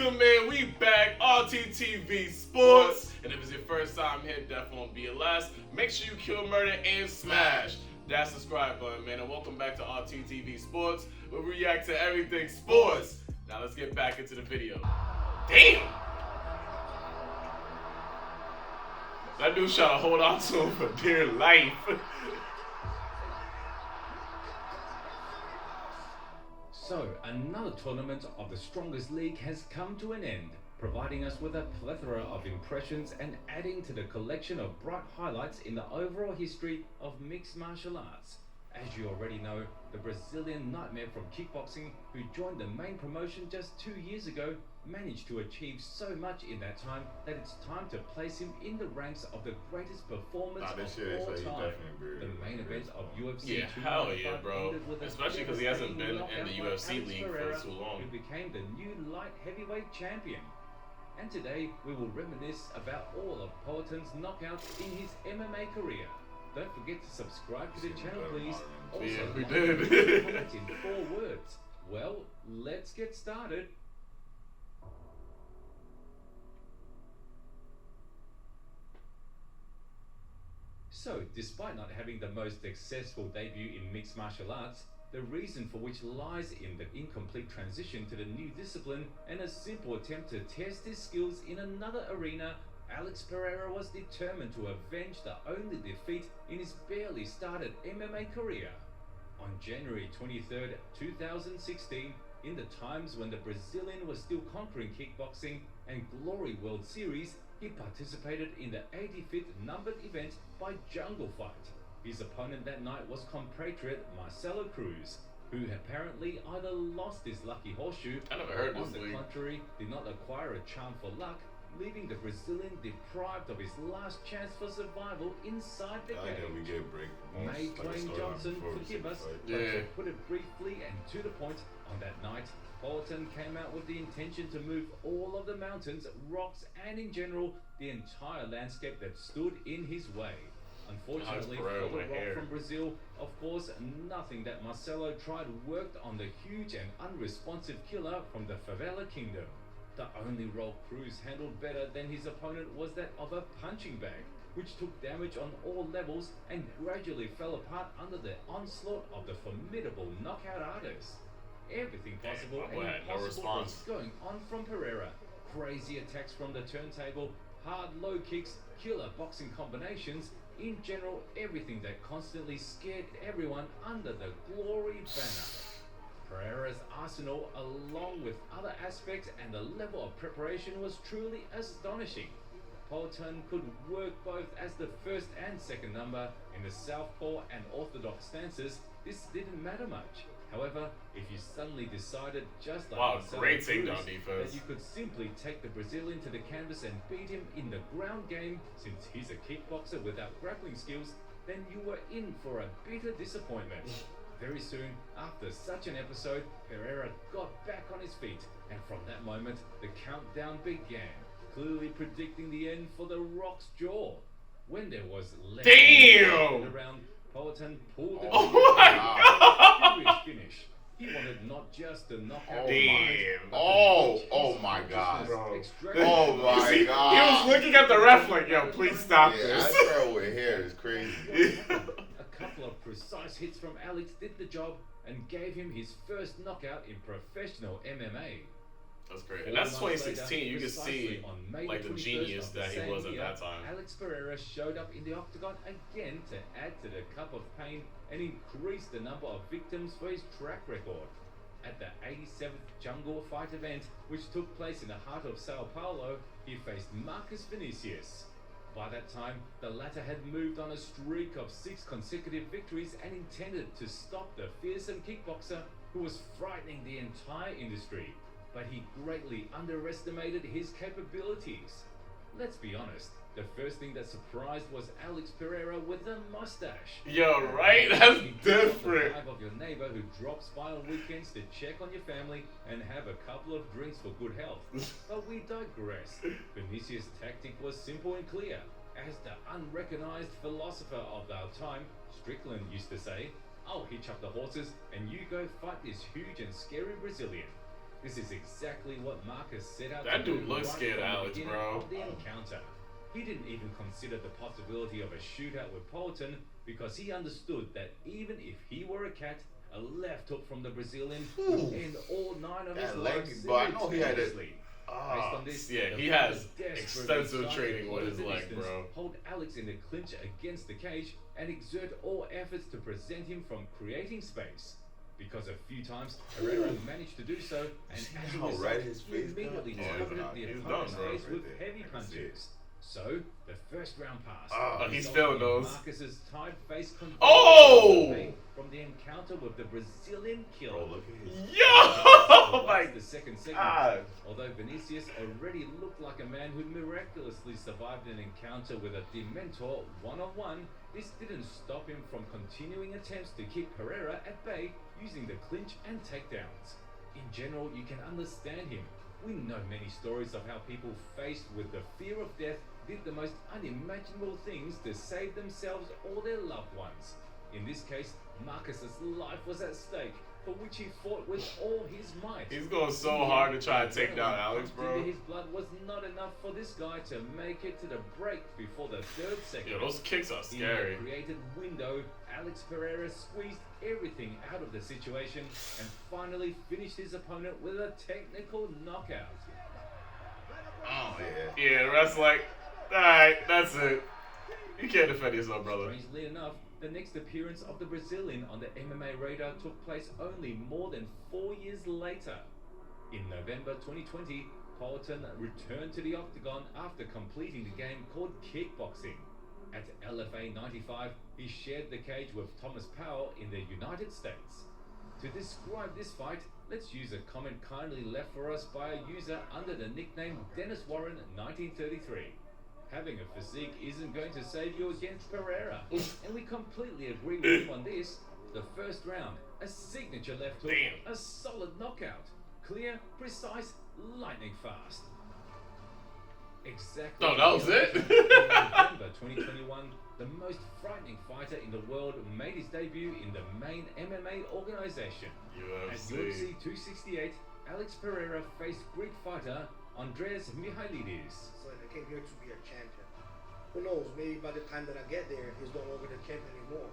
good, man? We back, RTV Sports. And if it's your first time here, definitely won't be your last. Make sure you kill, murder, and smash that subscribe button, man. And welcome back to RTV Sports, where we react to everything sports. Now let's get back into the video. Damn! That dude's trying to hold on to him for dear life. So, another tournament of the strongest league has come to an end, providing us with a plethora of impressions and adding to the collection of bright highlights in the overall history of mixed martial arts. As you already know, the Brazilian nightmare from kickboxing, who joined the main promotion just 2 years ago, managed to achieve so much in that time that it's time to place him in the ranks of the greatest performers of all time. The main event of UFC yeah, hell yeah, bro. Especially because he hasn't been in the UFC league for too long. Who became the new light heavyweight champion. And today we will reminisce about all of Poaton's knockouts in his MMA career. Don't forget to subscribe to the channel, please. Also, yeah, we like did. comment in 4 words. Well, let's get started. So, despite not having the most successful debut in mixed martial arts, the reason for which lies in the incomplete transition to the new discipline and a simple attempt to test his skills in another arena, Alex Pereira was determined to avenge the only defeat in his barely started MMA career. On January 23rd, 2016, in the times when the Brazilian was still conquering kickboxing and Glory World Series, he participated in the 85th numbered event by Jungle Fight. His opponent that night was compatriot Marcelo Cruz, who apparently either lost his lucky horseshoe or on the contrary did not acquire a charm for luck, leaving the Brazilian deprived of his last chance for survival inside the cage. May Dwayne Johnson forgive us, but to put it briefly and to the point, on that night, Poaton came out with the intention to move all of the mountains, rocks, and in general, the entire landscape that stood in his way. Unfortunately for the Rock from Brazil, of course, nothing that Marcelo tried worked on the huge and unresponsive killer from the Favela Kingdom. The only role Cruz handled better than his opponent was that of a punching bag, which took damage on all levels and gradually fell apart under the onslaught of the formidable knockout artist. Everything possible and impossible was going on from Pereira. Crazy attacks from the turntable, hard low kicks, killer boxing combinations, in general everything that constantly scared everyone under the Glory banner. Pereira's arsenal, along with other aspects and the level of preparation, was truly astonishing. Poaton could work both as the first and second number in the southpaw and orthodox stances. This didn't matter much. However, if you suddenly decided, just like great takedown defense, that you could simply take the Brazilian to the canvas and beat him in the ground game, since he's a kickboxer without grappling skills, then you were in for a bitter disappointment. Very soon after such an episode, Pereira got back on his feet, and from that moment, the countdown began, clearly predicting the end for the Rock's jaw. When there was less around, Poaton pulled the finish. He wanted not just to knock out Oh my god. Oh my god. He was looking at the ref like, yo, please stop this. That girl with hair is crazy. A couple of precise hits from Alex did the job and gave him his first knockout in professional MMA. That's great. And that's 2016. You can see like the genius that he was at that time. Alex Pereira showed up in the octagon again to add to the cup of pain and increase the number of victims for his track record. At the 87th Jungle Fight event, which took place in the heart of Sao Paulo, he faced Marcus Vinicius. By that time, the latter had moved on a streak of 6 consecutive victories and intended to stop the fearsome kickboxer who was frightening the entire industry. But he greatly underestimated his capabilities. Let's be honest, the first thing that surprised was Alex Pereira with a mustache. Yo, right? That's different. The vibe of your neighbor who drops by on weekends to check on your family and have a couple of drinks for good health. But we digress. Vinicius' tactic was simple and clear. As the unrecognized philosopher of our time, Strickland used to say, I'll hitch up the horses and you go fight this huge and scary Brazilian. This is exactly what Marcus set out That to dude do looks right scared from of the Alex, beginning bro. of the encounter. He didn't even consider the possibility of a shootout with Poulton because he understood that even if he were a cat, a left hook from the Brazilian would end all 9 of his That leg, lives but I know he had it. simultaneously. Based on this, Yeah, the he fighter has desperately extensive tried to training with close his the leg, distance, bro. hold Alex in the clinch against the cage, and exert all efforts to prevent him from creating space. Because a few times Pereira managed to do so, and as a how result, red his he face immediately got? targeted the He's opponent's done, bro. face with Right there. heavy I can see it. punches. So, the first round pass. He's resulted feeling in those. Marcus's tied face Oh! from the encounter with the Brazilian killer. Bro, look at his. Yo! Oh my The second segment. God. Although Vinicius already looked like a man who miraculously survived an encounter with a Dementor one-on-one, this didn't stop him from continuing attempts to keep Pereira at bay using the clinch and takedowns. In general, you can understand him. We know many stories of how people faced with the fear of death did the most unimaginable things to save themselves or their loved ones. In this case, Marcus's life was at stake, for which he fought with all his might. He's going so hard to try to take down Alex, bro. His blood was not enough for this guy to make it to the break before the third segment. Yo, those kicks are scary. In the created window, Alex Pereira squeezed everything out of the situation and finally finished his opponent with a technical knockout. Oh, yeah. Yeah, the ref's like, alright, that's it. You can't defend yourself, brother. Strangely enough, the next appearance of the Brazilian on the MMA radar took place only more than 4 years later. In November 2020, Poulton returned to the octagon after completing the game called kickboxing. At LFA 95, he shared the cage with Thomas Powell in the United States. To describe this fight, let's use a comment kindly left for us by a user under the nickname Dennis Warren 1933. Having a physique isn't going to save you against Pereira, and we completely agree with him on this. The first round, a signature left hook, a solid knockout, clear, precise, lightning fast. Exactly. Oh, that was it? In November 2021, the most frightening fighter in the world made his debut in the main MMA organization. At UFC 268, Alex Pereira faced Greek fighter Andreas Michailidis. So I came here to be a champion. Who knows, maybe by the time that I get there, he's no longer the champion anymore.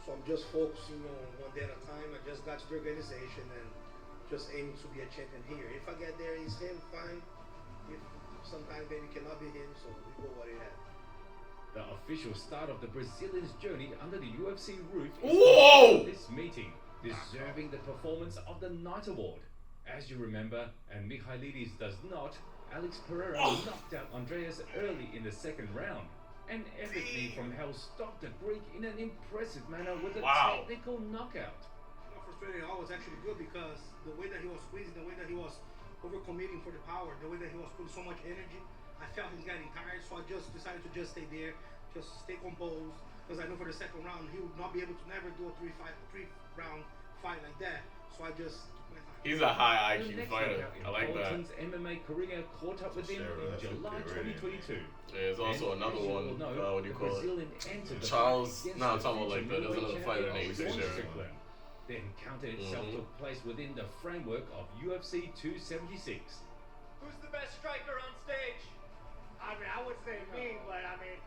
So I'm just focusing on one day at a time. I just got to the organization and just aiming to be a champion here. If I get there, he's him, fine. If sometimes maybe cannot be him, so we go what he had. The official start of the Brazilian's journey under the UFC roof Whoa! is this meeting, deserving the performance of the Night Award. As you remember, and Michailidis does not, Alex Pereira knocked out Andreas early in the second round. And epically from hell stopped the Greek in an impressive manner with a technical knockout. Frustrated, I was actually good because the way that he was squeezing, the way that he was overcommitting for the power, the way that he was putting so much energy, I felt he was getting tired, so I just decided to just stay there, just stay composed, because I know for the second round he would not be able to never do a three-round fight like that. So I just went on. He's a high The IQ next fighter. knockout in I like that. Poulton's MMA career caught up with him in July 2022. There's also And another as you one, all know, what do you the call it? Brazilian entered the Charles, fight against no, I'm the talking about like future there's another middleweight fighter champion named Sean Sharon. Strickland. The encounter itself took place within the framework of UFC 276. Who's the best striker on stage? I mean, I would say me, but I mean,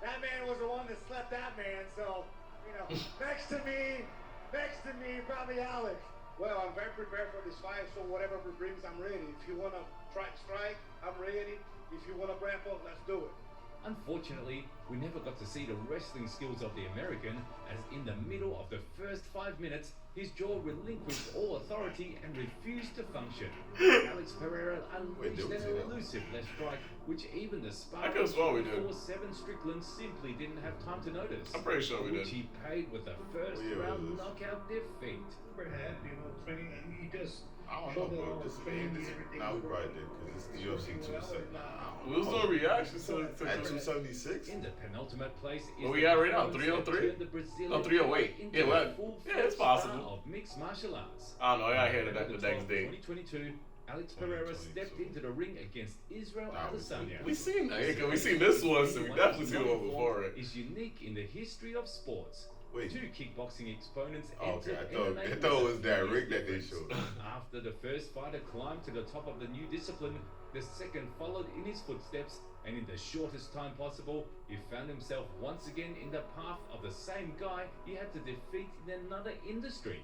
that man was the one that slept that man, so, you know, next to me, probably Alex. Well, I'm very prepared for this fight, so whatever it brings, I'm ready. If you want to strike, I'm ready. If you want to grapple, let's do it. Unfortunately, we never got to see the wrestling skills of the American, as in the middle of the first 5 minutes, his jaw relinquished all authority and refused to function. Alex Pereira unleashed an elusive left strike, which even the I could've sworn we did. 4-7 Strickland simply didn't have time to notice. I'm pretty sure we Which did. he paid with a first round knockout defeat. Had, training, and he just I don't know, bro. This now we probably did because it's the UFC 270. We was doing reactions to At 276? In the penultimate place is Where we the at right now? performance that 303? turned the Brazilian No, 308. into Yeah, a well, full yeah, it's star possible. of mixed martial arts. I don't know, I hear November the next day. 2022, Alex Pereira stepped into the ring against Israel Adesanya. We seen that. Yeah, 'cause we seen this one, so we definitely seen the one before it. Is unique in the history of sports. Wait. Two kickboxing exponents Oh, okay, entered I MMA thought it with was a that few rig years that they difference. showed. After the first fighter climbed to the top of the new discipline, the second followed in his footsteps, and in the shortest time possible, he found himself once again in the path of the same guy he had to defeat in another industry.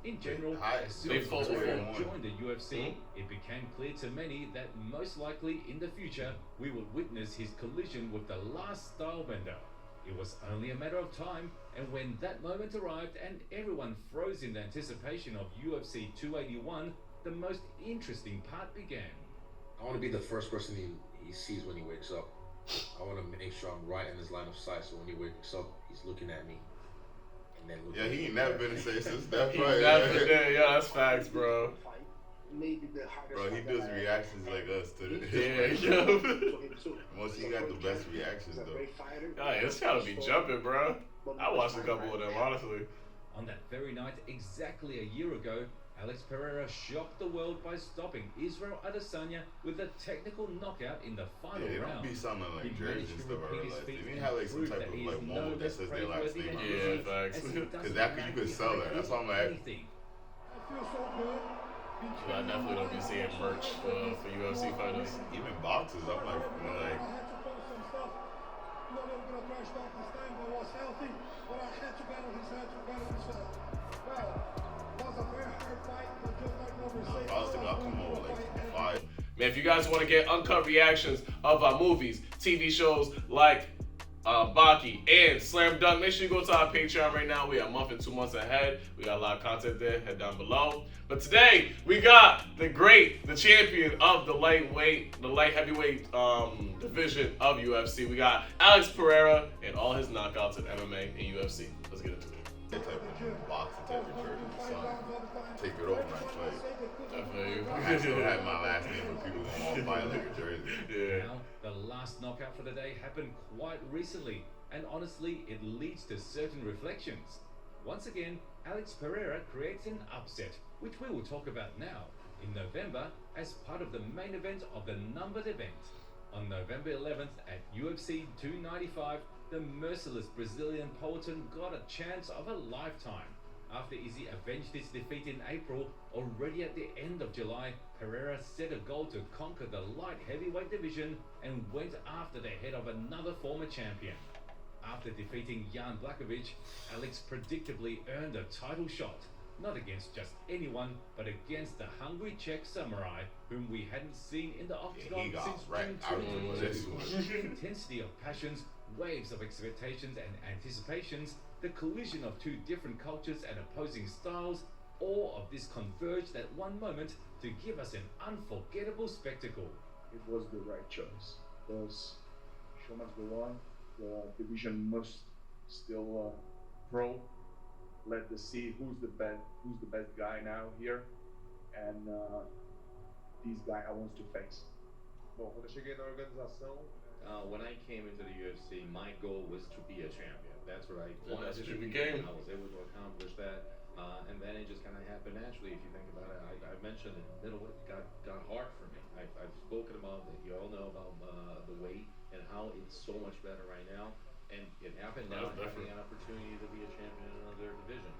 In general, as soon as Pereira joined the UFC, it became clear to many that most likely in the future we would witness his collision with the last stylebender. It was only a matter of time, and when that moment arrived and everyone froze in anticipation of UFC 281, the most interesting part began. I want to be the first person he sees when he wakes up. I want to make sure I'm right in his line of sight, so when he wakes up, he's looking at me. And then looking Yeah, at he me. ain't never been the same since that He fight. never did. Yeah, that's facts, bro. Maybe the hardest Bro, he fight does that I reactions like us to the Yeah, to yo. him too. Most he He's a got the great best champion. reactions He's a though. great fighter. Yeah, it's gotta be jumping, bro. I watched a couple of them, honestly. On that very night, exactly a year ago, Alex Pereira shocked the world by stopping Israel Adesanya with a technical knockout in the final Yeah, they don't round. be sounding He like jerseys managed and to stuff. I repeat his realized they feat didn't and have like some prove type that of he like is moment no that less says their last praiseworthy name. than Yeah, he, facts. as he Because doesn't that you lack could sell that. behind That's why I'm like, anything. I feel so good. I definitely don't be seeing merch for UFC fighters. even boxes, I'm like, I had to post some stuff. You know, a little bit of trash talk this time, but was healthy. But I had to battle his head to battle his head. Well, it was a very hard fight, but just like what we're saying, I was thinking I'll come over like 5. Man, if you guys want to get uncut reactions of our movies, TV shows like Baki and Slam Dunk, make sure you go to our Patreon right now. We are a month and 2 months ahead. We got a lot of content there. Head down below. But today we got the champion of the light heavyweight division of UFC. We got Alex Pereira and all his knockouts in MMA and UFC. Let's get into it. That type of boxing type of jersey, son. Take it over my fight. Definitely. I still have my last name, but people gonna want to buy like a jersey. Yeah. Now, the last knockout for the day happened quite recently, and honestly, it leads to certain reflections. Once again, Alex Pereira creates an upset, which we will talk about now, in November as part of the main event of the numbered event. On November 11th at UFC 295, the merciless Brazilian Poetin got a chance of a lifetime. After Izzy avenged his defeat in April, already at the end of July, Pereira set a goal to conquer the light heavyweight division and went after the head of another former champion. After defeating Jan Blachowicz, Alex predictably earned a title shot, not against just anyone, but against the hungry Czech samurai, whom we hadn't seen in the octagon he got since wrecked. June I remember 2022. this The intensity of passions, waves of expectations and anticipations, the collision of two different cultures and opposing styles, all of this converged at one moment to give us an unforgettable spectacle. It was the right choice because show must go on. The division must still grow. Let us see who's the best guy now here, and this guy I want to face. Bom, quando eu cheguei na organização, when I came into the UFC, my goal was to be a champion. That's what I wanted that's to what you be. became. I was able to accomplish that, and then it just kind of happened naturally. If you think about it, I mentioned it. Middleweight got hard for me. I've spoken about it. You all know about the weight and how it's so much better right now. And it happened now. I'm having an opportunity to be a champion in another division.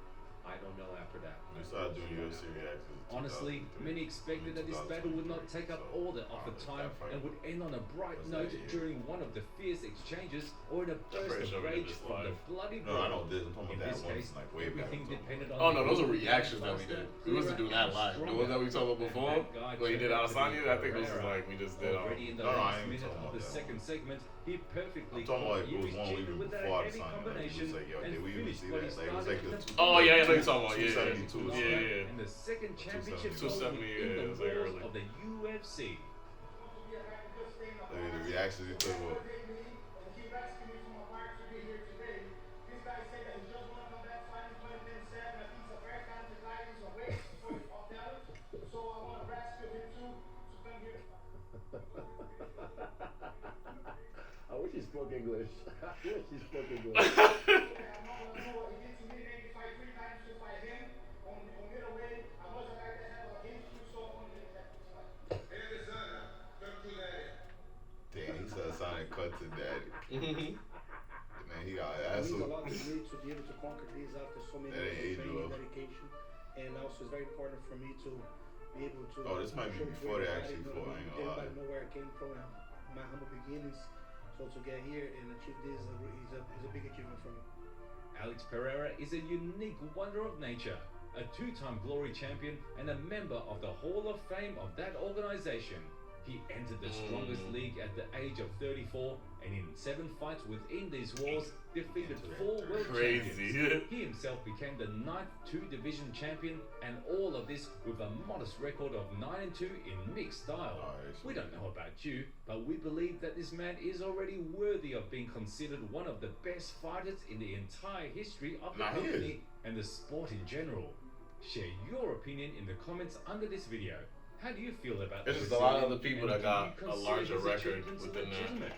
I don't know after that. We started doing UFC reactions. in Honestly, 2003, many expected that this battle would not take up all the offered time and would end on a bright note during one of the fierce exchanges or in a burst of rage from the bloody No, I brawl. know this. I'm talking In about this that one, case, like way back. everything depended on Oh no, the those are ability to reactions get that we faster, did. We wasn't doing that live. The stronger. ones that we talked about before, And that guy when he did turned out to be Adesanya, I think those was Pereira. like we just did. Already in the No, I last ain't minute talking of about the that second segment, he perfectly I'm talking about like it was used one Jimmy even with a before heavy Adesanya. Like, combination it was like, yo, and did we even finished see what he that? Like, it was like started the in Oh yeah, I know you're talking about. Yeah, 272 or yeah, something. yeah. and the second championship 270. goal 270, in yeah, the it was like walls early. of the UFC. Like, the reactions he took were. He rescued me from a fire to be here today. This guy said that he just want to come back fighting 2010 7. I think he's a very talented guy. He's a way of talent. So I want to rescue him too to come here. I wish he spoke English. I wish he spoke English. I'm not going to do what he did to me. Made me fight 3 times to fight him. On middleweight, I was a guy that had a history, so I want to get that fight. Hey, Adesanya, come to that. Damn, he said Sonic cut to daddy. Man, He got It means a absolute. lot to me to be able to conquer this after so many That years ain't of age training, well. dedication, and also it's very important for me to be able to. Oh, this might be show before they everybody, actually know, fought, I ain't gonna everybody lie. know where I came from, and my humble beginnings. So to get here and achieve this is a big achievement for me. Alex Pereira is a unique wonder of nature, a two-time glory champion and a member of the Hall of Fame of that organization. He entered the strongest league at the age of 34 and in 7 fights within these walls defeated 4 world Crazy. champions. He himself became the 9th 2-division champion, and all of this with a modest record of 9-2 in mixed style. We don't know about you, but we believe that this man is already worthy of being considered one of the best fighters in the entire history of the Nah, he is. company and the sport in general. Share your opinion in the comments under this video. How do you feel about There's the just a lot of Brazilian, other people and that do got you a larger consider his record achievements within the legitimate?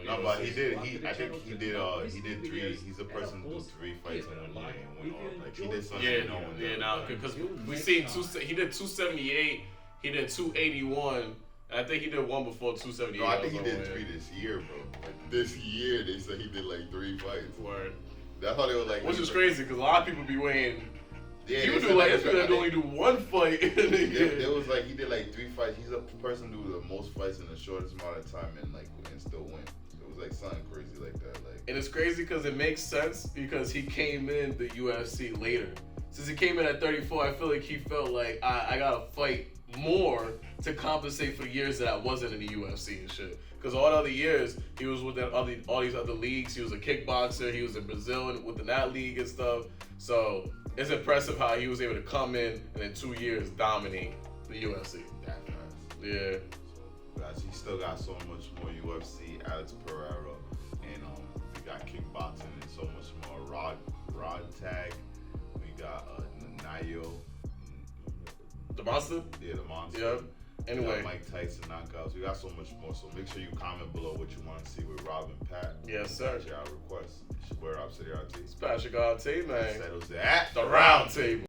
No, but he did. Subscribe to the I think channel he to did. not He miss did new 3. videos. He's a And person of who do course, 3 fights hit in the 1 year like and if win you all. Like he enjoyed did this something video. no one Yeah, ever now done. because Until we next seen time. he did 278. He did 281. And I think he did one before 278. No, I think he or did somewhere. 3 this year, bro. Like this year, they said he did like 3 fights. Word. That's how they were like. Which is crazy because a lot of people be weighing. Yeah, People they do said like that's this. People right. only do 1 fight in a year. It was like he did like 3 fights. He's a person who do the most fights in the shortest amount of time and still win. It was like something crazy like that. Like And it's crazy because it makes sense because he came in the UFC later. Since he came in at 34, I feel like he felt like I gotta fight more to compensate for the years that I wasn't in the UFC and shit. Because all the other years he was with all these other leagues. He was a kickboxer. He was in Brazil and within that league and stuff. So it's impressive how he was able to come in and in 2 years dominate the UFC. that fast. Yeah. Guys, he still got so much more UFC. Alex Pereira, and we got kickboxing and so much more. Rod tag. We got Nayo. The monster? Yeah, the monster. Yep. We Anyway. got Mike Tyson knockouts. We got so much more. So make sure you comment below what you want to see with Rob and Pat. Yes, sir. Share our requests. It's your boy Rob City RT. It's Patrick RT, man. Settles that. The round table.